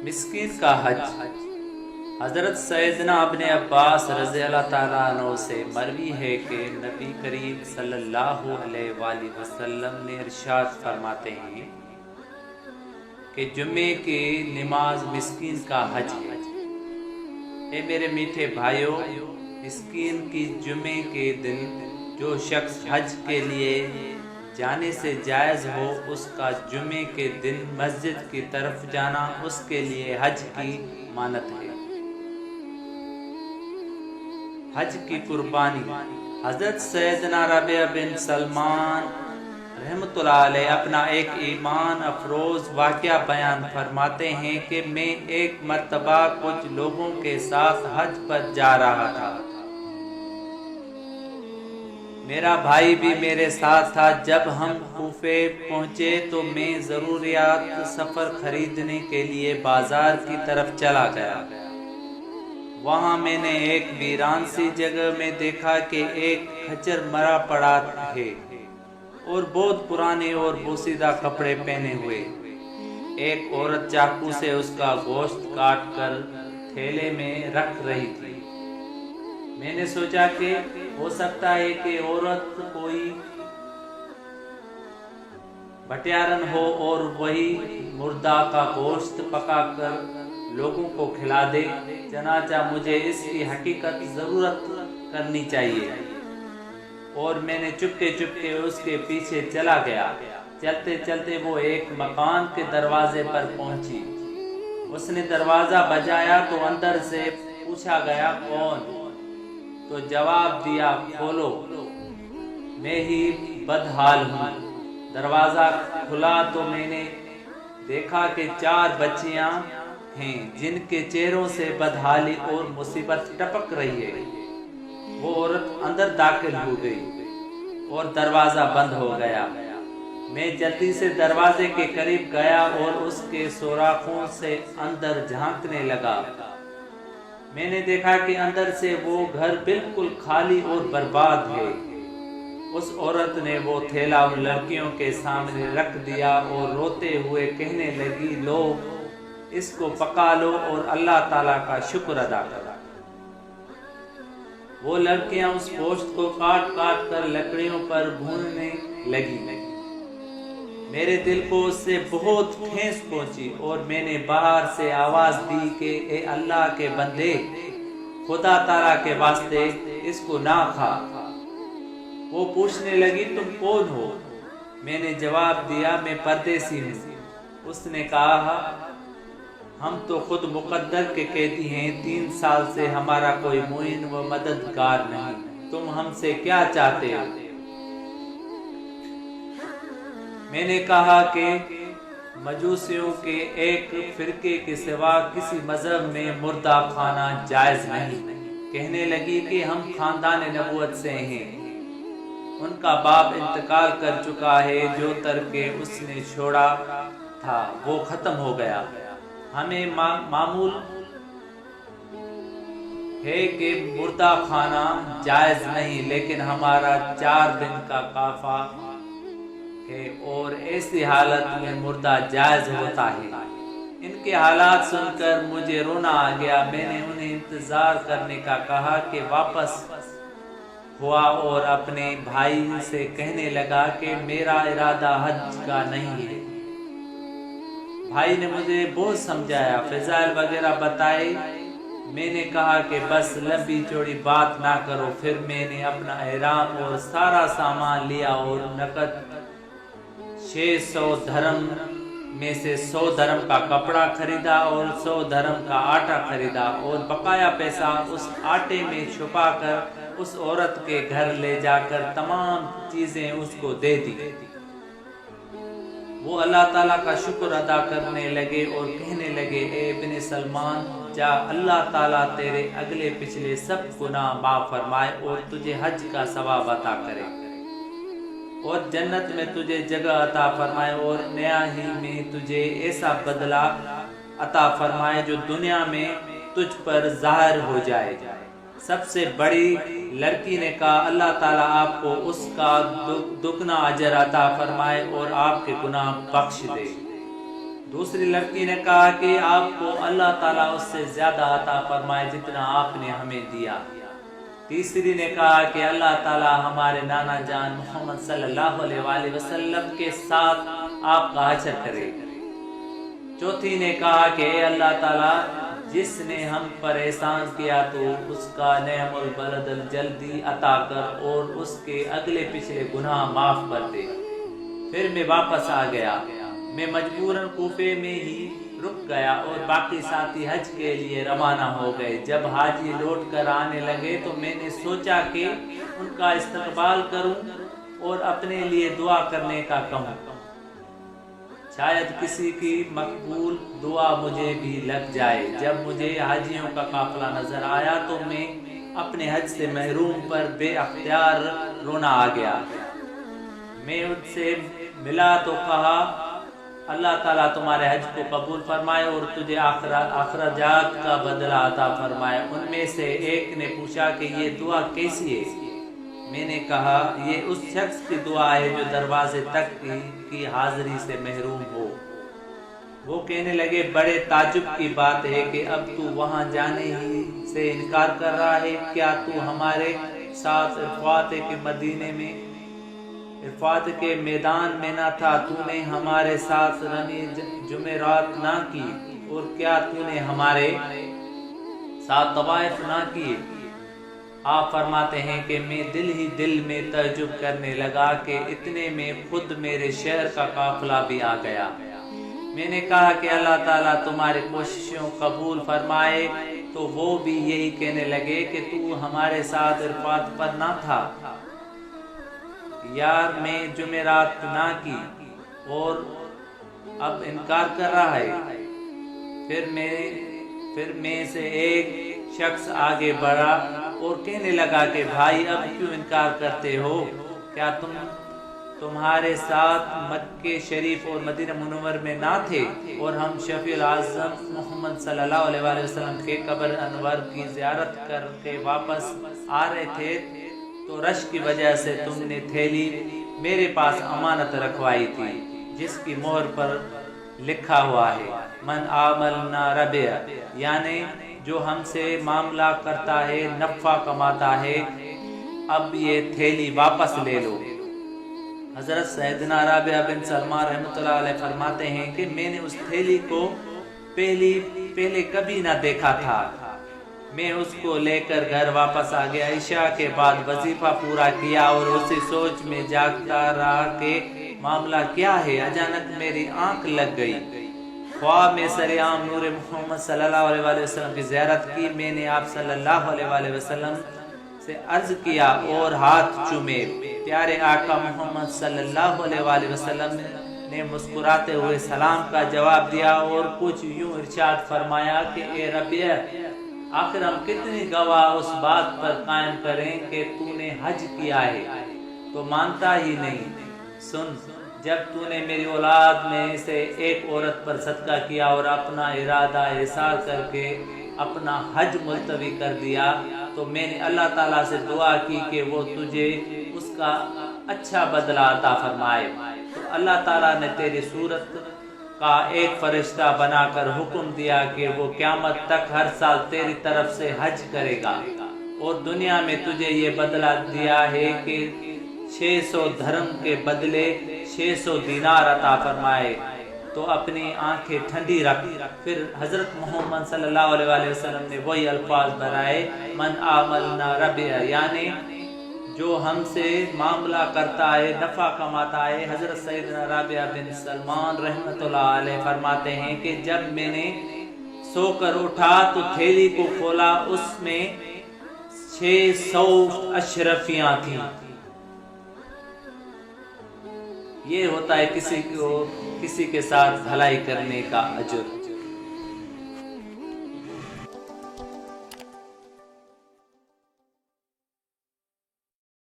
مسکین کا حج۔ حضرت سیدنا ابن عباس رضی اللہ تعالیٰ عنہ سے مروی ہے کہ نبی کریم صلی اللہ علیہ وآلہ وسلم نے ارشاد فرماتے ہیں کہ جمعے کی نماز مسکین کا حج ہے۔ اے میرے میٹھے بھائیوں، مسکین کی جمعے کے دن جو شخص حج کے لیے جانے سے جائز ہو، اس کا جمعے کے دن مسجد کی طرف جانا اس کے لیے حج کی مانت ہے۔ حج کی قربانی۔ حضرت سیدنا ربیع بن سلمان رحمۃ اللہ علیہ اپنا ایک ایمان افروز واقعہ بیان فرماتے ہیں کہ میں ایک مرتبہ کچھ لوگوں کے ساتھ حج پر جا رہا تھا۔ میرا بھائی بھی میرے ساتھ تھا۔ جب ہم کوفے پہنچے تو میں ضروریات سفر خریدنے کے لیے بازار کی طرف چلا گیا۔ وہاں میں نے ایک ویران سی جگہ میں دیکھا کہ ایک کھچر مرا پڑا ہے اور بہت پرانے اور بوسیدہ کپڑے پہنے ہوئے۔ ایک عورت چاقو سے اس کا گوشت کاٹ کر تھیلے میں رکھ رہی تھی۔ میں نے سوچا کہ ہو سکتا ہے کہ عورت کوئی بٹیارن ہو اور وہی مردہ کا گوشت پکا کر لوگوں کو کھلا دے۔ چنانچہ مجھے اس کی حقیقت ضرورت کرنی چاہیے اور میں نے چپکے چپکے اس کے پیچھے چلا گیا۔ چلتے چلتے وہ ایک مکان کے دروازے پر پہنچی۔ اس نے دروازہ بجایا تو اندر سے پوچھا گیا کون؟ تو جواب دیا کھولو، میں ہی بدحال ہوں۔ دروازہ کھلا تو میں نے دیکھا کہ 4 بچیاں ہیں جن کے چہروں سے بدحالی اور مصیبت ٹپک رہی ہے۔ وہ عورت اندر داخل ہو گئی اور دروازہ بند ہو گیا۔ میں جلدی سے دروازے کے قریب گیا اور اس کے سوراخوں سے اندر جھانکنے لگا۔ میں نے دیکھا کہ اندر سے وہ گھر بالکل خالی اور برباد ہے۔ اس عورت نے وہ تھیلا ان لڑکیوں کے سامنے رکھ دیا اور روتے ہوئے کہنے لگی، لو اس کو پکا لو اور اللہ تعالیٰ کا شکر ادا کرو۔ وہ لڑکیاں اس گوشت کو کاٹ کاٹ کر لکڑیوں پر بھوننے لگی۔ میرے دل کو اس سے بہت ٹھیس پہنچی اور میں نے باہر سے آواز دی کہ اے اللہ کے بندے، خدا تعالیٰ کے واسطے اس کو نہ کھا۔ وہ پوچھنے لگی تم کون ہو؟ میں نے جواب دیا میں پردیسی ہوں۔ اس نے کہا ہم تو خود مقدر کے قیدی ہیں، 3 سال سے ہمارا کوئی معین و مددگار نہیں، تم ہم سے کیا چاہتے ہو؟ میں نے کہا کہ مجوسیوں کے ایک فرقے کے سوا کسی مذہب میں مردہ کھانا جائز نہیں۔ کہنے لگی کہ ہم خاندان نبوت سے ہیں، ان کا باپ انتقال کر چکا ہے، جو ترکے اس نے چھوڑا تھا وہ ختم ہو گیا۔ ہمیں معمول ہے کہ مردہ کھانا جائز نہیں، لیکن ہمارا 4 دن کا قافلہ ہے اور ایسی حالت میں مردہ جائز ہوتا ہے۔ ان کے حالات سن کر مجھے رونا آ گیا۔ میں نے انہیں انتظار کرنے کا کہا کہ واپس ہوا اور اپنے بھائی سے کہنے لگا کہ میرا ارادہ حج کا نہیں ہے۔ بھائی نے مجھے بہت سمجھایا، فضائل وغیرہ بتائے۔ میں نے کہا کہ بس لمبی چوڑی بات نہ کرو۔ پھر میں نے اپنا احرام اور سارا سامان لیا اور نقد 600 درہم میں سے 100 درہم کا کپڑا خریدا اور 100 درہم کا آٹا خریدا اور بقایا پیسہ اس آٹے میں چھپا کر اس عورت کے گھر لے جا کر تمام چیزیں اس کو دے دی۔ وہ اللہ تعالیٰ کا شکر ادا کرنے لگے اور کہنے لگے، اے ابن سلمان، جا اللہ تعالیٰ تیرے اگلے پچھلے سب گناہ معاف فرمائے اور تجھے حج کا ثواب عطا کرے اور جنت میں تجھے جگہ عطا فرمائے اور نیا ہی میں تجھے ایسا بدلہ عطا فرمائے جو دنیا میں تجھ پر ظاہر ہو جائے۔ سب سے بڑی لڑکی نے کہا، اللہ تعالیٰ آپ کو اس کا دگنا اجر عطا فرمائے اور آپ کے گناہ بخش دے۔ दूसरी लड़की ने कहा कि आपको अल्लाह ताला उससे ज्यादा अता फरमाए जितना आपने हमें दिया। तीसरी ने कहा कि अल्लाह ताला हमारे नाना जान मोहम्मद सल्लल्लाहु अलैहि वसल्लम के साथ आपका हश्र करे। चौथी ने कहा कि अल्लाह ताला जिसने हम पर एहसान किया तो उसका नेमुल बलदल जल्दी अता कर और उसके अगले पिछले गुनाह माफ कर दे। फिर मैं वापस आ गया। मैं मजबूरन कूफे में ही रुक गया और बाकी साथी हज के लिए रवाना हो गए। जब हाजी लौट कर आने लगे तो मैंने सोचा कि उनका इस्तकबाल करूं और अपने लिए दुआ करने का कहूं। शायद किसी की मकबूल दुआ मुझे भी लग जाए। जब मुझे हाजियों का काफिला नजर आया तो मैं अपने हज से महरूम पर बेअख्तियार रोना आ गया। मैं उनसे मिला तो कहा अल्लाह ताला तुम्हारे हज को कबूल फरमाए और तुझे आखिरत का बदला अता फरमाए। उनमें से एक ने पूछा कि ये दुआ कैसी है? मैंने कहा ये उस शख्स की दुआ है जो दरवाजे तक की हाजिरी से महरूम हो। वो कहने लगे बड़े ताजुब की बात है कि अब तू वहां जाने ही से इनकार कर रहा है। क्या तू हमारे साथ इरफात के मदीने में इरफात के मैदान में ना था? तूने हमारे साथ रमी जुमेरात ना की और क्या तूने हमारे साथ तवाइफ ना की? आप फरमाते हैं कि मैं दिल ही दिल में तअज्जुब करने लगा कि इतने में खुद मेरे शहर का काफिला भी आ गया। मैंने कहा कि अल्लाह ताला तुम्हारी कोशिशों कबूल फरमाए। तो वो भी यही कहने लगे कि तू हमारे साथ इरफात पर ना था। यार मैं जुमेरात ना की और अब इनकार कर रहा है। फिर मैं से एक शख्स आगे बढ़ा और कहने लगा कि भाई अब क्यों इनकार करते हो? क्या तुम्हारे साथ मक्के शरीफ और मदीना मुनव्वर में ना थे और हम शफीउल आज़म मोहम्मद सल्लल्लाहु अलैहि वसल्लम के कब्र अनवर की ज़ियारत करके वापस आ रहे थे तो रश की वजह से तुमने थैली मेरे पास अमानत रखवाई थी जिसकी मोहर पर लिखा हुआ है मन आमल ना रबे, यानी जो हमसे मामला करता है नफ़ा कमाता है। अब ये थैली वापस ले लो। हजरत सैयदना राबिया बिन सलमान रहमतुल्लाह अलैह फरमाते हैं कि मैंने उस थैली को पहले कभी ना देखा था। मैं उसको लेकर घर वापस आ गया। इशा के बाद वजीफा पूरा किया और उसी सोच में जागता रहा कि मामला क्या है। अचानक मेरी आंख लग गई। ख्वाब में सरेआम नूर मोहम्मद सल्लल्लाहु अलैहि वसल्लम की ज़ियारत की। मैंने आप सल्लल्लाहु अलैहि वसल्लम से अर्ज किया और हाथ चूमे। प्यारे आका मोहम्मद सल्लल्लाहु अलैहि वसल्लम ने मुस्कुराते हुए सलाम का जवाब दिया और कुछ यूं इरशाद फरमाया कि ए रबिया, आखिर हम कितनी गवाह उस बात पर कायम करें कि तूने हज किया है तो मानता ही नहीं। सुन, जब तूने मेरी औलाद में से एक औरत पर सदका किया और अपना इरादा इसार करके अपना हज मुलतवी कर दिया तो मैंने अल्लाह ताला से दुआ की कि वो तुझे उसका अच्छा बदला अता फरमाए। तो अल्लाह ताला ने तेरी सूरत का एक फरिश्ता बनाकर हुक्म दिया कि वो क़यामत तक हर साल तेरी तरफ से हज करेगा और दुनिया में तुझे ये बदला दिया है कि 600 धर्म के बदले 600 दीनार अता फरमाए। तो अपनी आंखें ठंडी रख। फिर हजरत मोहम्मद सल्लल्लाहु अलैहि वसल्लम ने वही अल्फाज बनाए मन आमल ना रबे, यानी जो हमसे मामला करता है नफ़ा कमाता है। हजरत सैयदना राबिया बिन सलमान रहमतुल्लाह अलैह फरमाते हैं कि जब मैंने सोकर उठा तो थैली को खोला, उसमें 600 अशरफियां थी। ये होता है किसी के साथ भलाई करने का अजर।